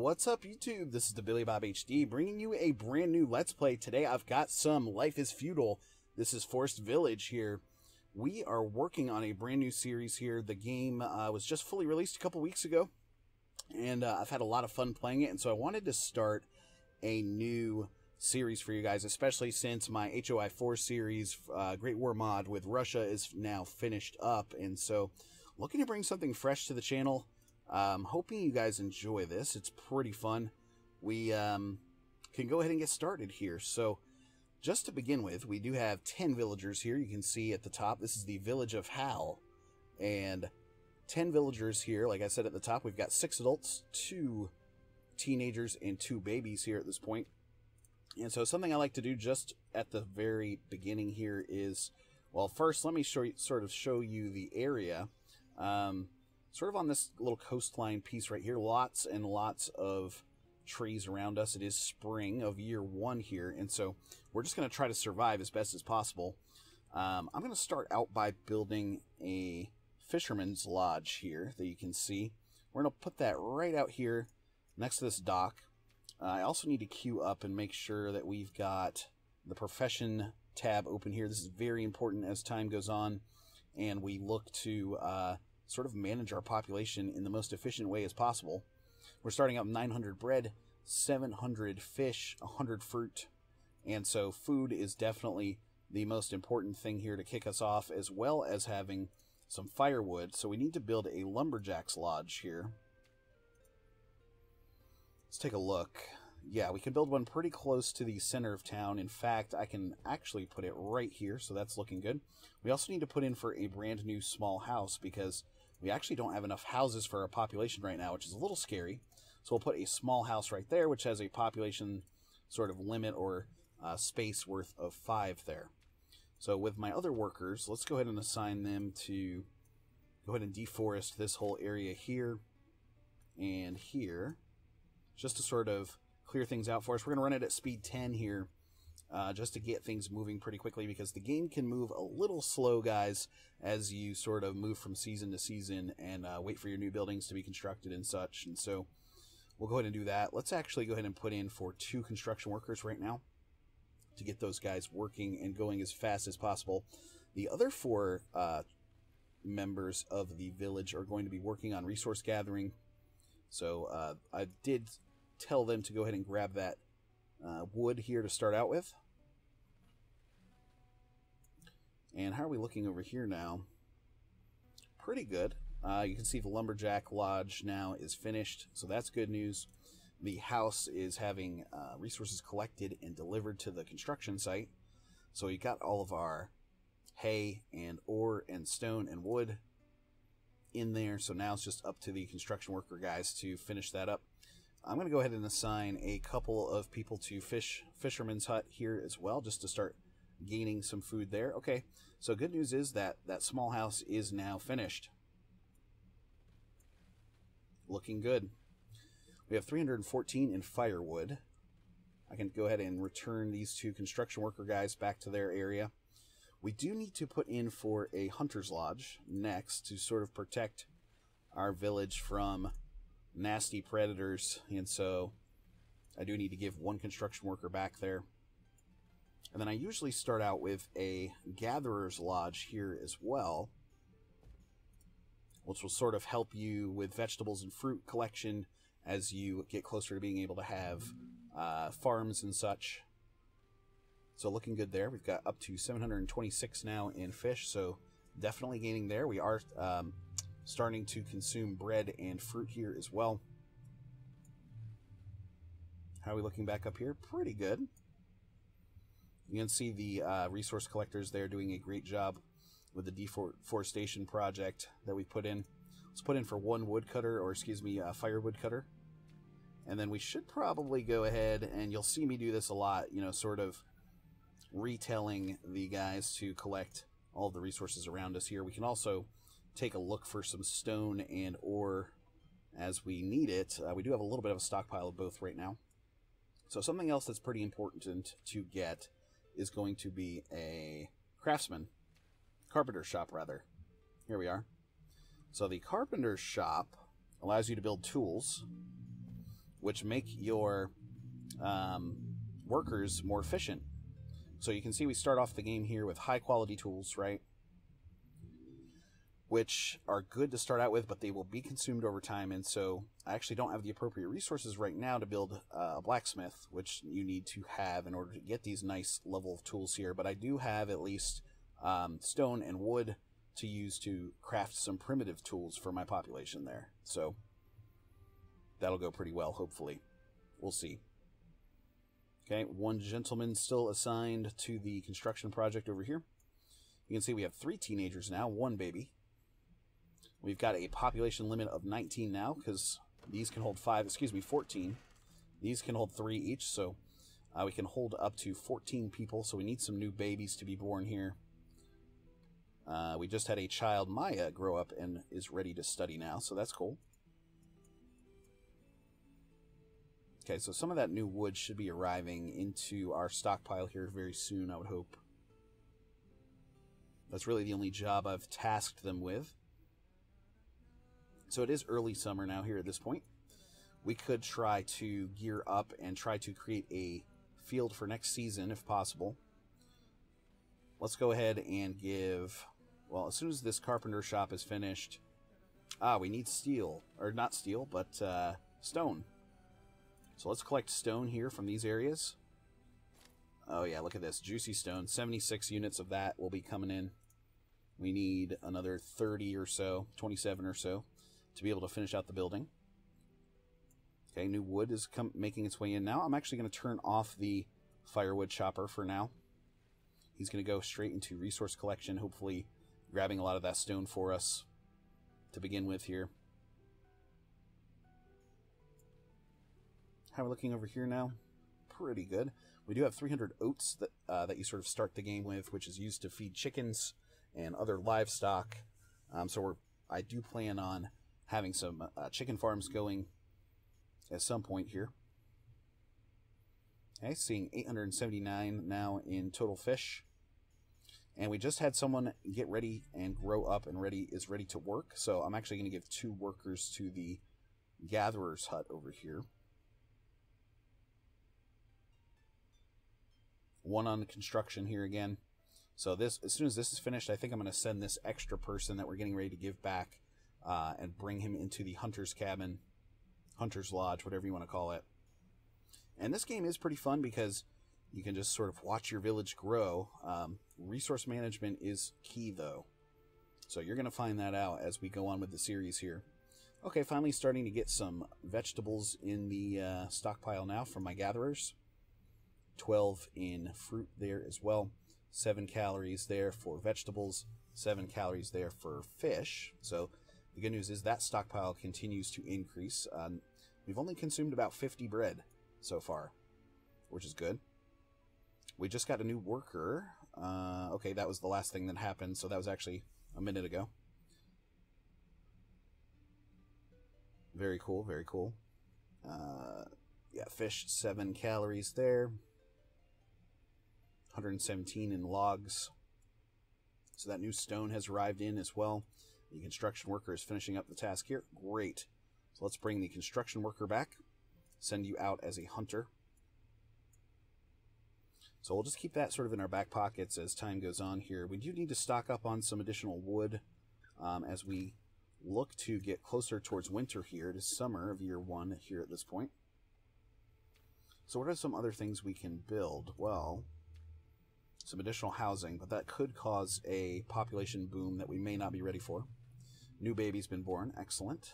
What's up, YouTube? This is the Billy Bob HD bringing you a brand new Let's Play. Today I've got some Life is Feudal. This is Forest Village here. We are working on a brand new series here. The game was just fully released a couple weeks ago, and I've had a lot of fun playing it, and so I wanted to start a new series for you guys, especially since my HOI 4 series, Great War Mod with Russia, is now finished up, and so looking to bring something fresh to the channel. Hoping you guys enjoy this. It's pretty fun. We can go ahead and get started here. So just to begin with, we do have 10 villagers here. You can see at the top, this is the village of Howe, and 10 villagers here. Like I said at the top, we've got 6 adults, 2 teenagers, and 2 babies here at this point. And so something I like to do just at the very beginning here is, well, first let me show you the area. Sort of on this little coastline piece right here, lots and lots of trees around us. It is spring of year 1 here, and so we're just going to try to survive as best as possible. I'm going to start out by building a fisherman's lodge here that you can see. We're going to put that right out here next to this dock. I also need to queue up and make sure that we've got the profession tab open here. This is very important as time goes on, and we look to sort of manage our population in the most efficient way as possible. We're starting out 900 bread, 700 fish, 100 fruit, and so food is definitely the most important thing here to kick us off, as well as having some firewood. So we need to build a lumberjack's lodge here. Let's take a look. Yeah, we can build one pretty close to the center of town. In fact, I can actually put it right here, so that's looking good. We also need to put in for a brand new small house because we actually don't have enough houses for our population right now, which is a little scary. So we'll put a small house right there, which has a population sort of limit or space worth of 5 there. So with my other workers, let's go ahead and assign them to go ahead and deforest this whole area here and here, just to sort of clear things out for us. We're going to run it at speed 10 here, just to get things moving pretty quickly, because the game can move a little slow, guys, as you sort of move from season to season and wait for your new buildings to be constructed and such. And so we'll go ahead and do that. Let's actually go ahead and put in for 2 construction workers right now to get those guys working and going as fast as possible. The other 4 members of the village are going to be working on resource gathering. So I did tell them to go ahead and grab that wood here to start out with. And how are we looking over here now? Pretty good. You can see the lumberjack lodge now is finished, so that's good news. The house is having resources collected and delivered to the construction site. So you got all of our hay and ore and stone and wood in there. So now it's just up to the construction worker guys to finish that up. I'm going to go ahead and assign a couple of people to Fisherman's Hut here as well, just to start gaining some food there. Okay, so good news is that that small house is now finished. Looking good. We have 314 in firewood. I can go ahead and return these 2 construction worker guys back to their area. We do need to put in for a hunter's lodge next to sort of protect our village from nasty predators, and so I do need to give 1 construction worker back there. And then I usually start out with a gatherer's lodge here as well, which will sort of help you with vegetables and fruit collection as you get closer to being able to have farms and such. So looking good there. We've got up to 726 now in fish, so definitely gaining there. We are starting to consume bread and fruit here as well. How are we looking back up here? Pretty good. You can see the resource collectors there doing a great job with the deforestation project that we put in. Let's put in for 1 woodcutter, or excuse me, firewood cutter. And then we should probably go ahead, and you'll see me do this a lot, you know, sort of retelling the guys to collect all the resources around us here. We can also take a look for some stone and ore as we need it. We do have a little bit of a stockpile of both right now. So something else that's pretty important to get is going to be a carpenter shop rather. Here we are. So the carpenter's shop allows you to build tools, which make your workers more efficient. So you can see we start off the game here with high quality tools, right? Which are good to start out with, but they will be consumed over time, and so I actually don't have the appropriate resources right now to build a blacksmith, which you need to have in order to get these nice level of tools here, but I do have at least stone and wood to use to craft some primitive tools for my population there, so that'll go pretty well, hopefully. We'll see. Okay, one gentleman still assigned to the construction project over here. You can see we have 3 teenagers now, 1 baby. We've got a population limit of 19 now, because these can hold 14. These can hold 3 each, so we can hold up to 14 people, so we need some new babies to be born here. We just had a child, Maya, grow up and is ready to study now, so that's cool. Okay, so some of that new wood should be arriving into our stockpile here very soon, I would hope. That's really the only job I've tasked them with. So it is early summer now here at this point. We could try to gear up and try to create a field for next season if possible. Let's go ahead and give... Well, as soon as this carpenter shop is finished... we need steel. Or not steel, but stone. So let's collect stone here from these areas. Oh yeah, look at this. Juicy stone. 76 units of that will be coming in. We need another 30 or so, 27 or so, to be able to finish out the building. Okay, new wood is making its way in now. I'm actually going to turn off the firewood chopper for now. He's going to go straight into resource collection, hopefully grabbing a lot of that stone for us to begin with here. How are we looking over here now? Pretty good. We do have 300 oats that you sort of start the game with, which is used to feed chickens and other livestock. So I do plan on having some chicken farms going at some point here. Okay, seeing 879 now in total fish. And we just had someone get ready and grow up and is ready to work. So I'm actually going to give 2 workers to the gatherer's hut over here. 1 on construction here again. So this, as soon as this is finished, I think I'm going to send this extra person that we're getting ready to give back and bring him into the hunter's cabin, hunter's lodge, whatever you want to call it. And this game is pretty fun because you can just sort of watch your village grow. Resource management is key, though. So you're going to find that out as we go on with the series here. Okay, finally starting to get some vegetables in the stockpile now from my gatherers. 12 in fruit there as well. 7 calories there for vegetables. 7 calories there for fish. So the good news is that stockpile continues to increase. We've only consumed about 50 bread so far, which is good. We just got a new worker. Okay, that was the last thing that happened, so that was actually a minute ago. Very cool, very cool. Yeah, fish, 7 calories there. 117 in logs. So that new stone has arrived in as well. The construction worker is finishing up the task here. Great. So let's bring the construction worker back. Send you out as a hunter. So we'll just keep that sort of in our back pockets as time goes on here. We do need to stock up on some additional wood as we look to get closer towards winter here. It is summer of year 1 here at this point. So what are some other things we can build? Well, some additional housing, but that could cause a population boom that we may not be ready for. New baby's been born. Excellent.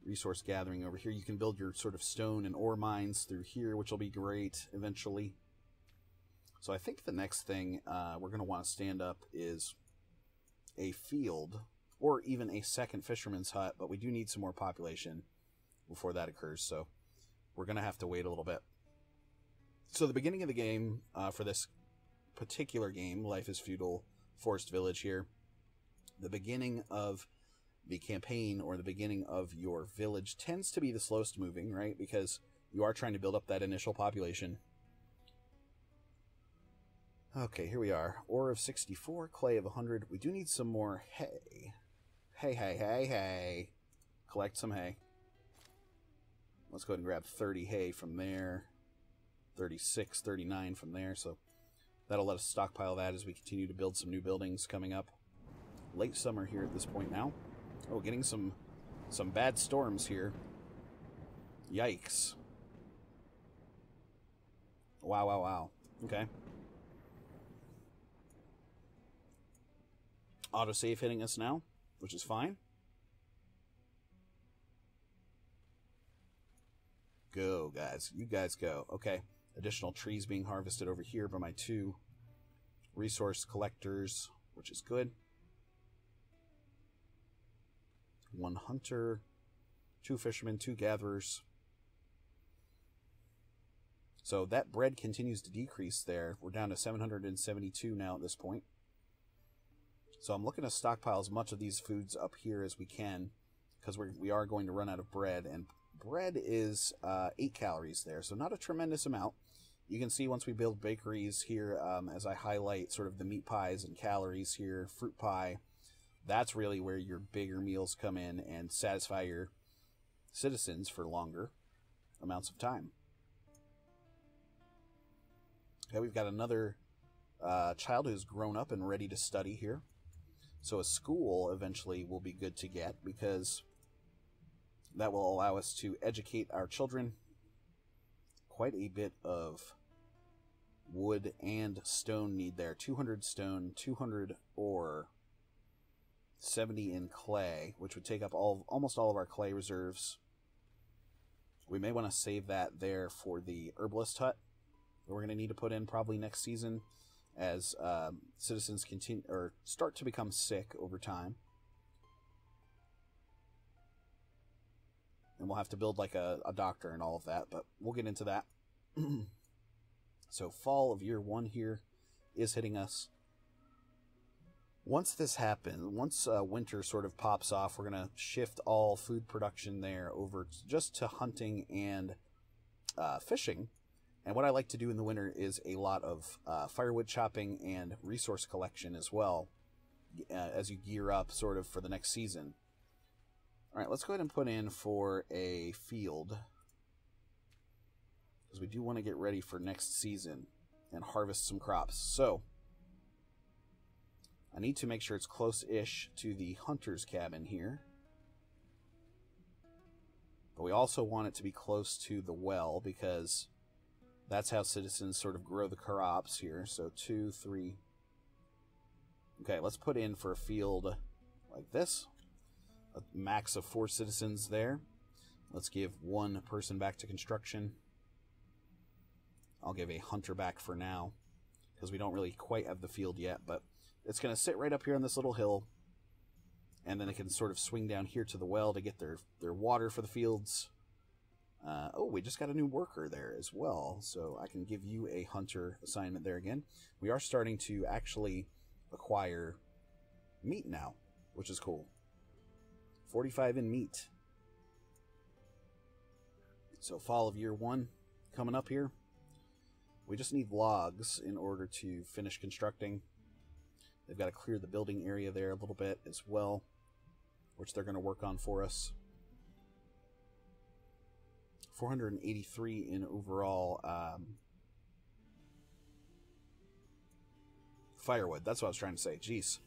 Resource gathering over here. You can build your sort of stone and ore mines through here, which will be great eventually. So I think the next thing we're going to want to stand up is a field or even a second fisherman's hut, but we do need some more population before that occurs, so we're going to have to wait a little bit. So the beginning of the game for this particular game, Life is Feudal Forest Village here, the beginning of the campaign or the beginning of your village tends to be the slowest moving, right? Because you are trying to build up that initial population. Okay, here we are. Ore of 64, clay of 100. We do need some more hay. Hay. Collect some hay. Let's go ahead and grab 30 hay from there, 36, 39 from there. So that'll let us stockpile that as we continue to build some new buildings coming up. Late summer here at this point now. Oh, getting some bad storms here. Yikes. Wow, wow, wow. Okay. Autosave hitting us now, which is fine. Go, guys. You guys go. Okay. Additional trees being harvested over here by my 2 resource collectors, which is good. 1 hunter, 2 fishermen, 2 gatherers. So that bread continues to decrease there. We're down to 772 now at this point. So I'm looking to stockpile as much of these foods up here as we can, because we are going to run out of bread, and bread is 8 calories there, so not a tremendous amount. You can see once we build bakeries here, as I highlight sort of the meat pies and calories here, fruit pie, that's really where your bigger meals come in and satisfy your citizens for longer amounts of time. Okay, we've got another child who's grown up and ready to study here. So a school eventually will be good to get, because that will allow us to educate our children. Quite a bit of wood and stone need there. 200 stone, 200 ore, 70 in clay, which would take up almost all of our clay reserves. We may want to save that there for the herbalist hut that we're going to need to put in probably next season, as citizens continue or start to become sick over time. And we'll have to build like a doctor and all of that, but we'll get into that. So fall of year 1 here is hitting us. Once this happens, once winter sort of pops off, we're going to shift all food production there over just to hunting and fishing. And what I like to do in the winter is a lot of firewood chopping and resource collection as well, as you gear up sort of for the next season. All right, let's go ahead and put in for a field, because we do want to get ready for next season and harvest some crops. So I need to make sure it's close-ish to the hunter's cabin here. But we also want it to be close to the well, because that's how citizens sort of grow the crops here. So 2, 3. Okay, let's put in for a field like this. A max of 4 citizens there. Let's give 1 person back to construction. I'll give a hunter back for now, because we don't really quite have the field yet, but it's going to sit right up here on this little hill, and then it can sort of swing down here to the well to get their water for the fields. Oh, we just got a new worker there as well, so I can give you a hunter assignment there again. We are starting to actually acquire meat now, which is cool. 45 in meat. So fall of year 1 coming up here. We just need logs in order to finish constructing. They've got to clear the building area there a little bit as well, which they're going to work on for us. 483 in overall firewood. That's what I was trying to say. Jeez.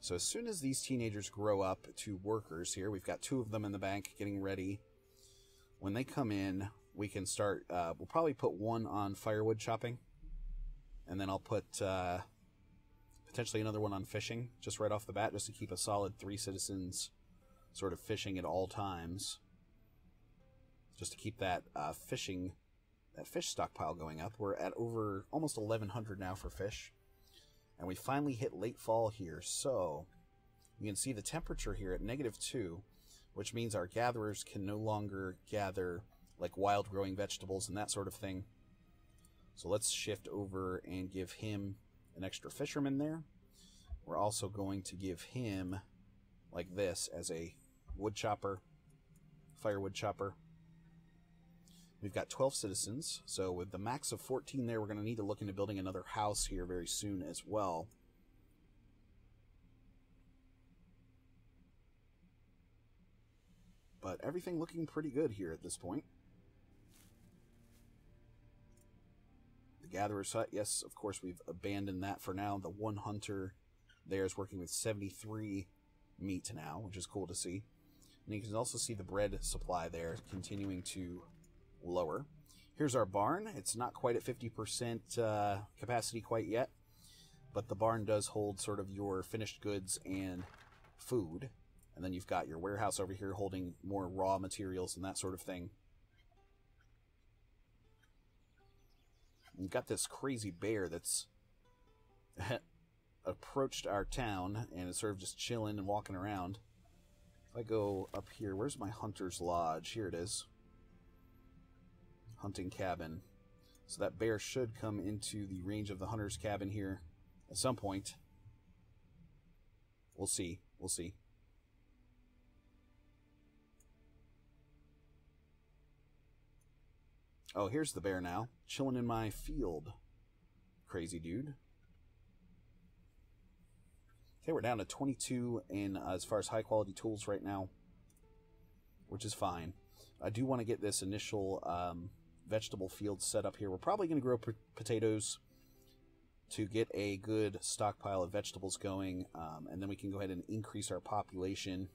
So as soon as these teenagers grow up to workers here, we've got 2 of them in the bank getting ready. When they come in, we can start, we'll probably put 1 on firewood chopping, and then I'll put potentially another 1 on fishing, just right off the bat, just to keep a solid 3 citizens sort of fishing at all times, just to keep that fish stockpile going up. We're at over almost 1,100 now for fish, and we finally hit late fall here. So you can see the temperature here at -2, which means our gatherers can no longer gather like wild growing vegetables and that sort of thing. So let's shift over and give him an extra fisherman there. We're also going to give him like this as a wood chopper, firewood chopper. We've got 12 citizens, so with the max of 14 there, we're going to need to look into building another house here very soon as well. But everything looking pretty good here at this point. The Gatherer's Hut, yes, of course, we've abandoned that for now. The one hunter there is working with 73 meat now, which is cool to see. And you can also see the bread supply there continuing to lower. Here's our barn. It's not quite at 50% capacity quite yet, but the barn does hold sort of your finished goods and food. And then you've got your warehouse over here holding more raw materials and that sort of thing. You've got this crazy bear that's approached our town and is sort of just chilling and walking around. If I go up here, where's my hunter's lodge? Here it is. Hunting cabin. So that bear should come into the range of the hunter's cabin here at some point. We'll see. We'll see. Oh, here's the bear now, chilling in my field. Crazy dude. Okay, we're down to 22 in as far as high quality tools right now, which is fine. I do want to get this initial vegetable field set up here. We're probably going to grow potatoes to get a good stockpile of vegetables going, and then we can go ahead and increase our population.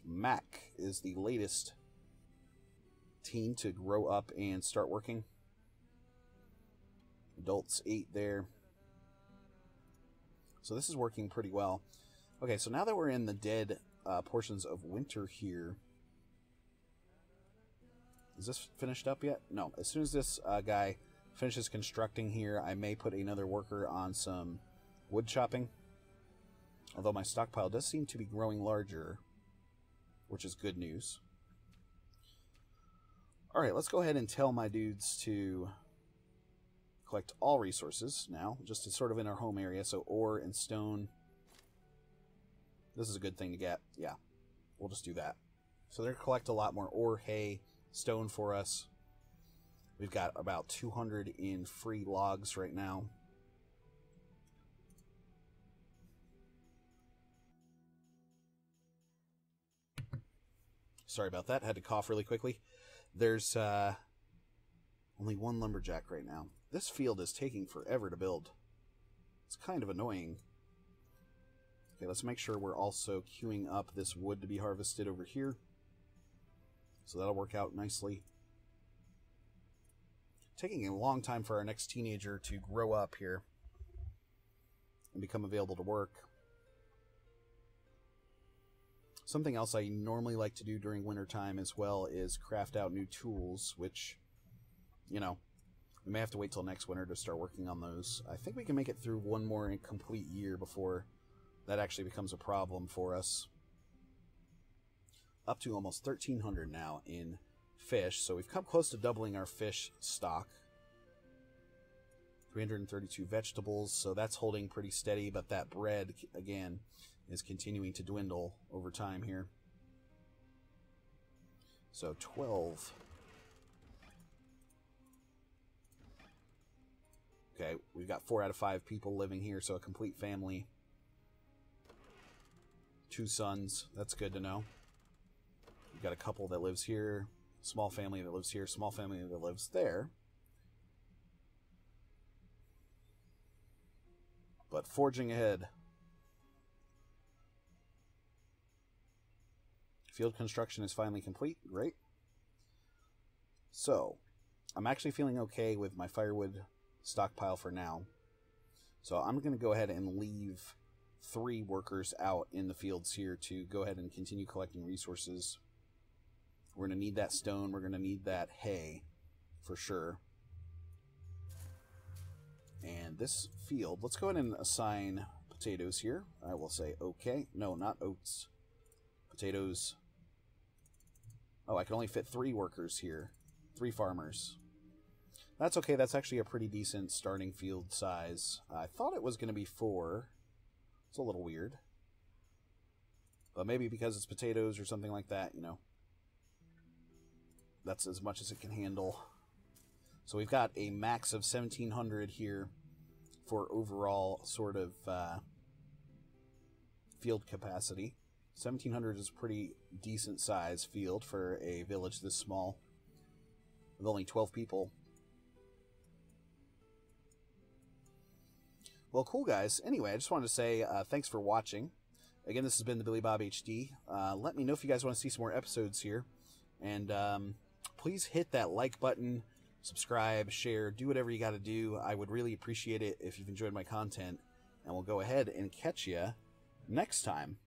Mac is the latest teen to grow up and start working. Adults 8 there. So this is working pretty well. Okay, so now that we're in the dead portions of winter here, is this finished up yet? No. As soon as this guy finishes constructing here, I may put another worker on some wood chopping. Although my stockpile does seem to be growing larger, which is good news. Alright, let's go ahead and tell my dudes to collect all resources now, just to sort of in our home area. So ore and stone. This is a good thing to get. Yeah, we'll just do that. So they're going to collect a lot more ore, hay, stone for us. We've got about 200 in free logs right now. Sorry about that. Had to cough really quickly. There's only one lumberjack right now. This field is taking forever to build. It's kind of annoying. Okay, let's make sure we're also queuing up this wood to be harvested over here. So that'll work out nicely. Taking a long time for our next teenager to grow up here and become available to work. Something else I normally like to do during wintertime as well is craft out new tools, which, you know, we may have to wait till next winter to start working on those. I think we can make it through one more incomplete year before that actually becomes a problem for us. Up to almost 1,300 now in fish, so we've come close to doubling our fish stock. 332 vegetables, so that's holding pretty steady, but that bread, again, is continuing to dwindle over time here. So 12. Okay, we've got 4 out of 5 people living here, so a complete family. 2 sons, that's good to know. We've got a couple that lives here, small family that lives here, small family that lives there. But forging ahead. Field construction is finally complete. Great. So, I'm actually feeling okay with my firewood stockpile for now. So I'm going to go ahead and leave 3 workers out in the fields here to go ahead and continue collecting resources. We're going to need that stone. We're going to need that hay for sure. And this field, let's go ahead and assign potatoes here. I will say okay. No, not oats. Potatoes. Oh, I can only fit 3 workers here. 3 farmers. That's okay. That's actually a pretty decent starting field size. I thought it was going to be 4. It's a little weird. But maybe because it's potatoes or something like that, you know. That's as much as it can handle. So we've got a max of 1,700 here for overall sort of field capacity. 1,700 is a pretty decent size field for a village this small, with only 12 people. Well, cool, guys. Anyway, I just wanted to say thanks for watching. Again, this has been the Billy Bob HD. Let me know if you guys want to see some more episodes here. And please hit that like button, subscribe, share, do whatever you got to do. I would really appreciate it if you've enjoyed my content. And we'll go ahead and catch you next time.